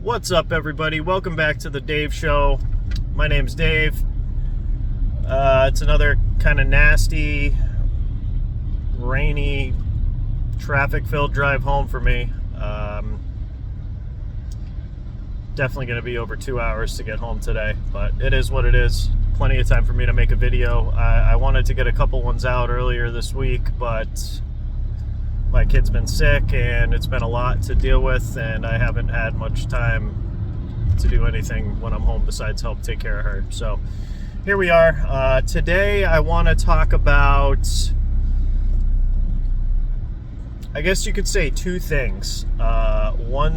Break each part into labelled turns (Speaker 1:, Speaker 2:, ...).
Speaker 1: What's up, everybody? Welcome back to the Dave Show. My name's Dave. It's another kind of nasty, rainy, traffic-filled drive home for me. Definitely going to be over 2 hours to get home today, but it is what it is. Plenty of time for me to make a video. I wanted to get a couple ones out earlier this week, but my kid's been sick and it's been a lot to deal with, and I haven't had much time to do anything when I'm home besides help take care of her. So here we are. Today I want to talk about, I guess you could say, two things. Well,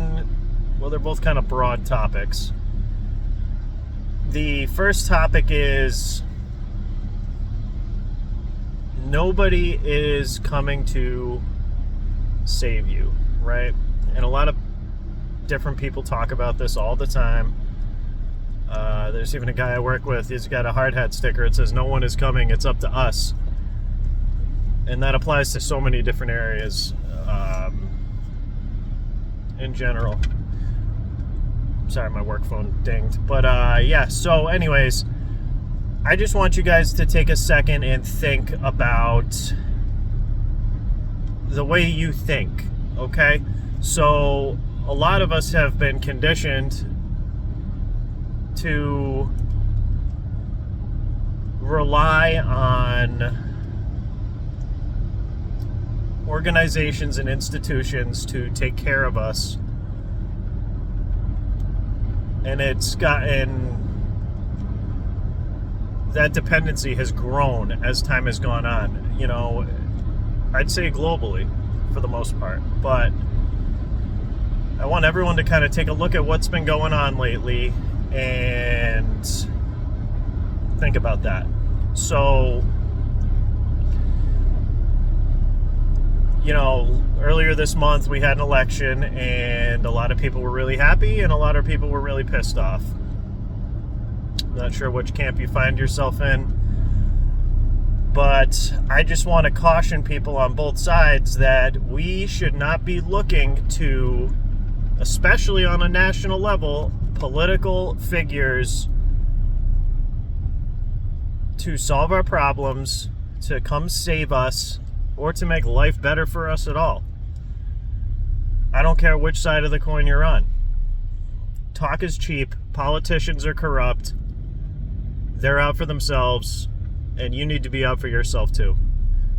Speaker 1: they're both kind of broad topics. The first topic is nobody is coming to save you, right? And a lot of different people talk about this all the time. There's even a guy I work with, he's got a hard hat sticker. It says, "No one is coming, it's up to us." And that applies to so many different areas in general. Sorry, my work phone dinged. But yeah, so anyways, I just want you guys to take a second and think about the way you think, okay? So a lot of us have been conditioned to rely on organizations and institutions to take care of us, and it's gotten, that dependency has grown as time has gone on, you know. I'd say globally for the most part, but I want everyone to kind of take a look at what's been going on lately and think about that. So, you know, earlier this month we had an election and a lot of people were really happy and a lot of people were really pissed off. Not sure which camp you find yourself in, but I just want to caution people on both sides that we should not be looking to, especially on a national level, political figures to solve our problems, to come save us, or to make life better for us at all. I don't care which side of the coin you're on. Talk is cheap. Politicians are corrupt. They're out for themselves. And you need to be out for yourself too.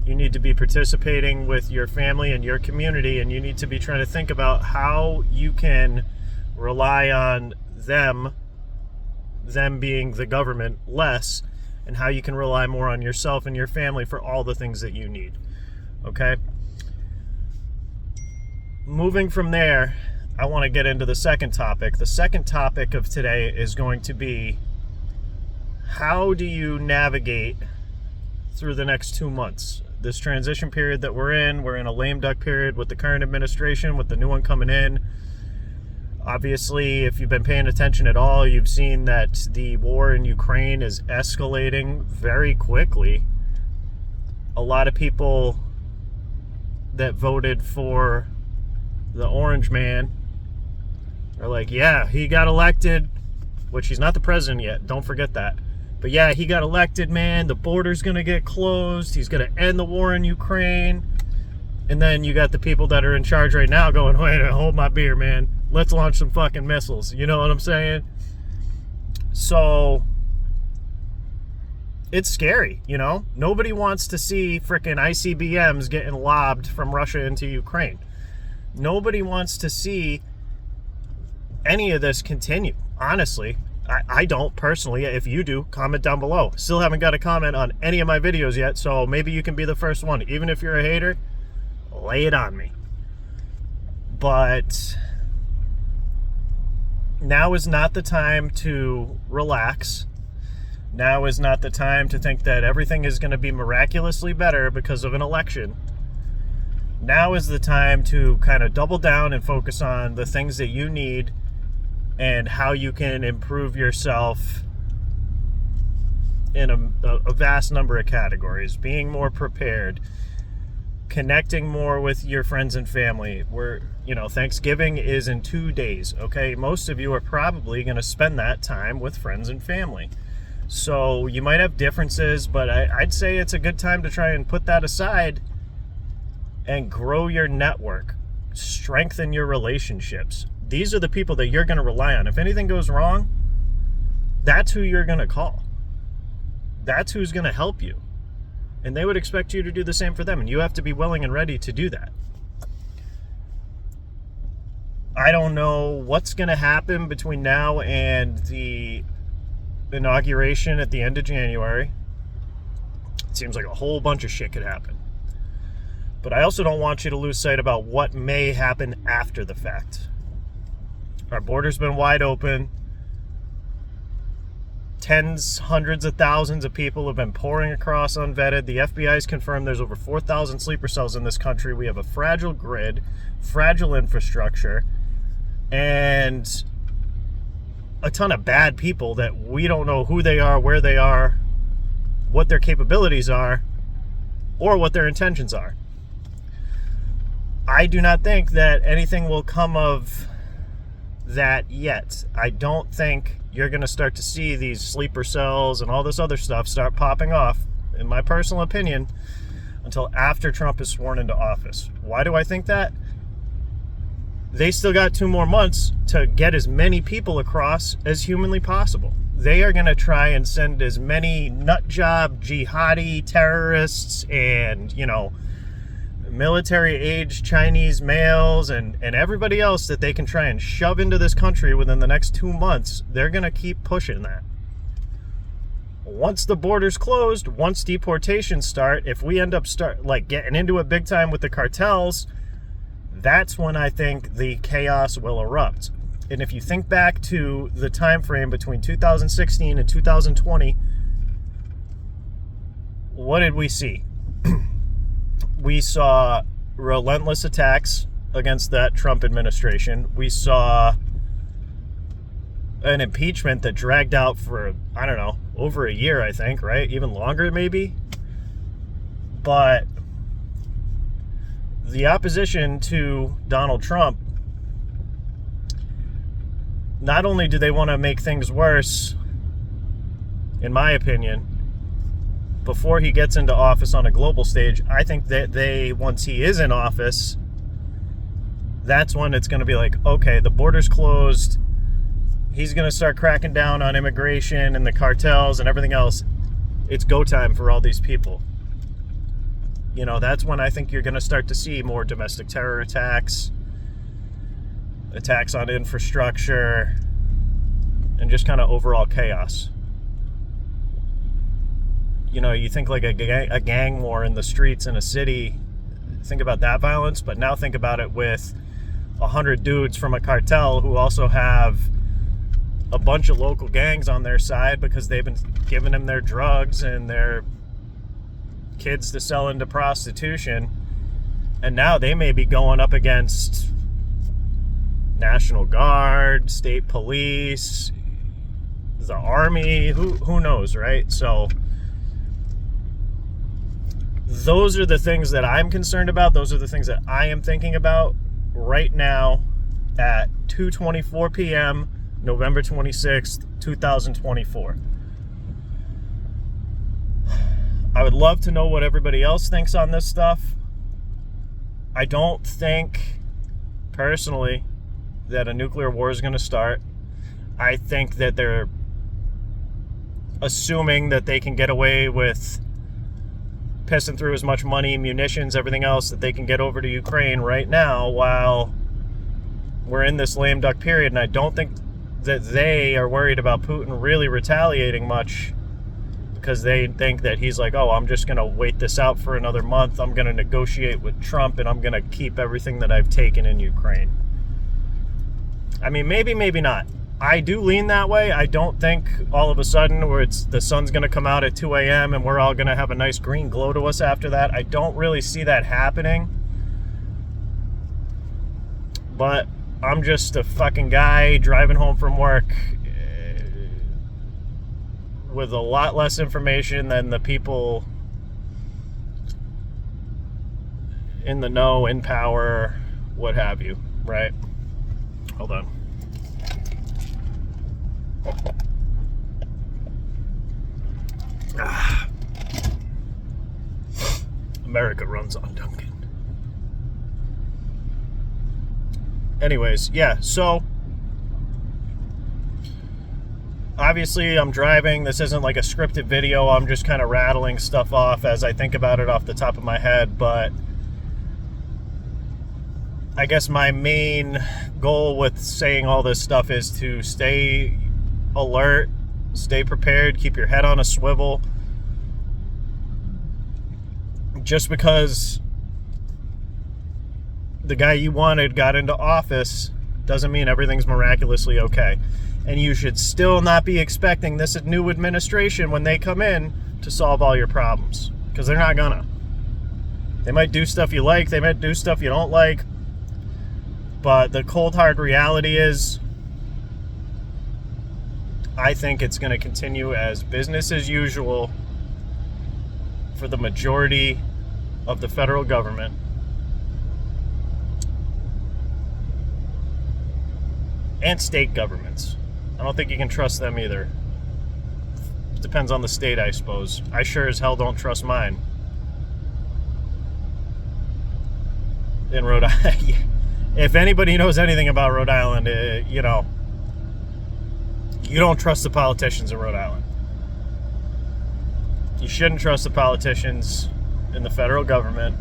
Speaker 1: You need to be participating with your family and your community, and you need to be trying to think about how you can rely on them being the government, less, and how you can rely more on yourself and your family for all the things that you need. Okay? Moving from there, I want to get into the second topic. The second topic of today is going to be, how do you navigate through the next 2 months? This transition period that we're in a lame duck period with the current administration, with the new one coming in. Obviously, if you've been paying attention at all, you've seen that the war in Ukraine is escalating very quickly. A lot of people that voted for the orange man are like, yeah, he got elected, which he's not the president yet, don't forget that. But yeah, he got elected, man. The border's going to get closed. He's going to end the war in Ukraine. And then you got the people that are in charge right now going, wait, hold my beer, man. Let's launch some fucking missiles. You know what I'm saying? So it's scary, you know? Nobody wants to see frickin' ICBMs getting lobbed from Russia into Ukraine. Nobody wants to see any of this continue, honestly. I don't personally. If you do, comment down below. Still haven't got a comment on any of my videos yet, so maybe you can be the first one. Even if you're a hater, lay it on me. But now is not the time to relax. Now is not the time to think that everything is going to be miraculously better because of an election. Now is the time to kind of double down and focus on the things that you need and how you can improve yourself in a vast number of categories. Being more prepared, connecting more with your friends and family. Thanksgiving is in 2 days, okay? Most of you are probably going to spend that time with friends and family. So you might have differences, but I'd say it's a good time to try and put that aside and grow your network, strengthen your relationships. These are the people that you're going to rely on. If anything goes wrong, that's who you're going to call. That's who's going to help you. And they would expect you to do the same for them, and you have to be willing and ready to do that. I don't know what's going to happen between now and the inauguration at the end of January. It seems like a whole bunch of shit could happen. But I also don't want you to lose sight about what may happen after the fact. Our border's been wide open. Tens, hundreds of thousands of people have been pouring across unvetted. The FBI's confirmed there's over 4,000 sleeper cells in this country. We have a fragile grid, fragile infrastructure, and a ton of bad people that we don't know who they are, where they are, what their capabilities are, or what their intentions are. I do not think that anything will come of that yet. I don't think you're going to start to see these sleeper cells and all this other stuff start popping off, in my personal opinion, until after Trump is sworn into office. Why do I think that? They still got 2 more months to get as many people across as humanly possible. They are going to try and send as many nutjob, jihadi terrorists and, military-age Chinese males and everybody else that they can try and shove into this country within the next 2 months. They're going to keep pushing that. Once the border's closed, once deportations start, if we end up getting into it big time with the cartels, that's when I think the chaos will erupt. And if you think back to the time frame between 2016 and 2020, what did we see? We saw relentless attacks against that Trump administration. We saw an impeachment that dragged out for, over a year, I think, right? Even longer, maybe. But the opposition to Donald Trump, not only do they want to make things worse, in my opinion, before he gets into office on a global stage, I think that once he is in office, that's when it's going to be like, okay, the border's closed. He's going to start cracking down on immigration and the cartels and everything else. It's go time for all these people. That's when I think you're going to start to see more domestic terror attacks on infrastructure, and just kind of overall chaos. You think like a gang war in the streets in a city, think about that violence, but now think about it with 100 dudes from a cartel who also have a bunch of local gangs on their side because they've been giving them their drugs and their kids to sell into prostitution. And now they may be going up against National Guard, state police, the army, who knows, right? So those are the things that I'm concerned about. Those are the things that I am thinking about right now at 2:24 p.m., November 26th, 2024. I would love to know what everybody else thinks on this stuff. I don't think, personally, that a nuclear war is going to start. I think that they're assuming that they can get away with pissing through as much money, munitions, everything else that they can get over to Ukraine right now while we're in this lame duck period. And I don't think that they are worried about Putin really retaliating much, because they think that he's like, oh, I'm just going to wait this out for another month. I'm going to negotiate with Trump, and I'm going to keep everything that I've taken in Ukraine. I mean, maybe not. I do lean that way. I don't think all of a sudden where the sun's going to come out at 2 a.m. and we're all going to have a nice green glow to us after that. I don't really see that happening. But I'm just a fucking guy driving home from work with a lot less information than the people in the know, in power, what have you, right? Hold on. America runs on Dunkin'. Anyways, yeah, so obviously I'm driving. This isn't like a scripted video. I'm just kind of rattling stuff off as I think about it off the top of my head, but I guess my main goal with saying all this stuff is to stay alert, stay prepared, keep your head on a swivel. Just because the guy you wanted got into office doesn't mean everything's miraculously okay. And you should still not be expecting this new administration, when they come in, to solve all your problems. Because they're not gonna. They might do stuff you like, they might do stuff you don't like. But the cold hard reality is, I think it's going to continue as business as usual for the majority of the federal government. And state governments. I don't think you can trust them either. It depends on the state, I suppose. I sure as hell don't trust mine. In Rhode Island. If anybody knows anything about Rhode Island, you know, you don't trust the politicians in Rhode Island. You shouldn't trust the politicians in the federal government,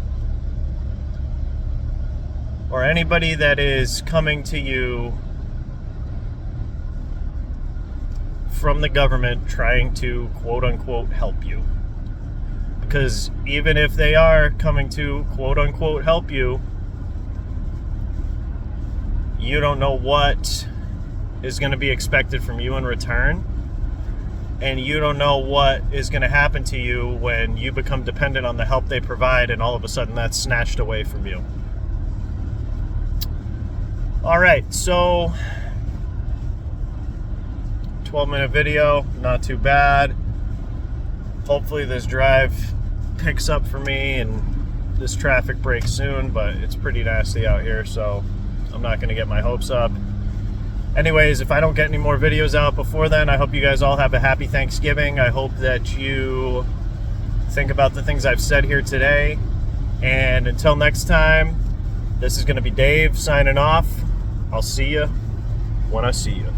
Speaker 1: or anybody that is coming to you from the government trying to quote-unquote help you. Because even if they are coming to quote-unquote help you, you don't know what is going to be expected from you in return. And you don't know what is going to happen to you when you become dependent on the help they provide, and all of a sudden that's snatched away from you. All right, so 12-minute video, not too bad. Hopefully this drive picks up for me and this traffic breaks soon, but it's pretty nasty out here, so I'm not going to get my hopes up. Anyways, if I don't get any more videos out before then, I hope you guys all have a happy Thanksgiving. I hope that you think about the things I've said here today. And until next time, this is going to be Dave signing off. I'll see you when I see you.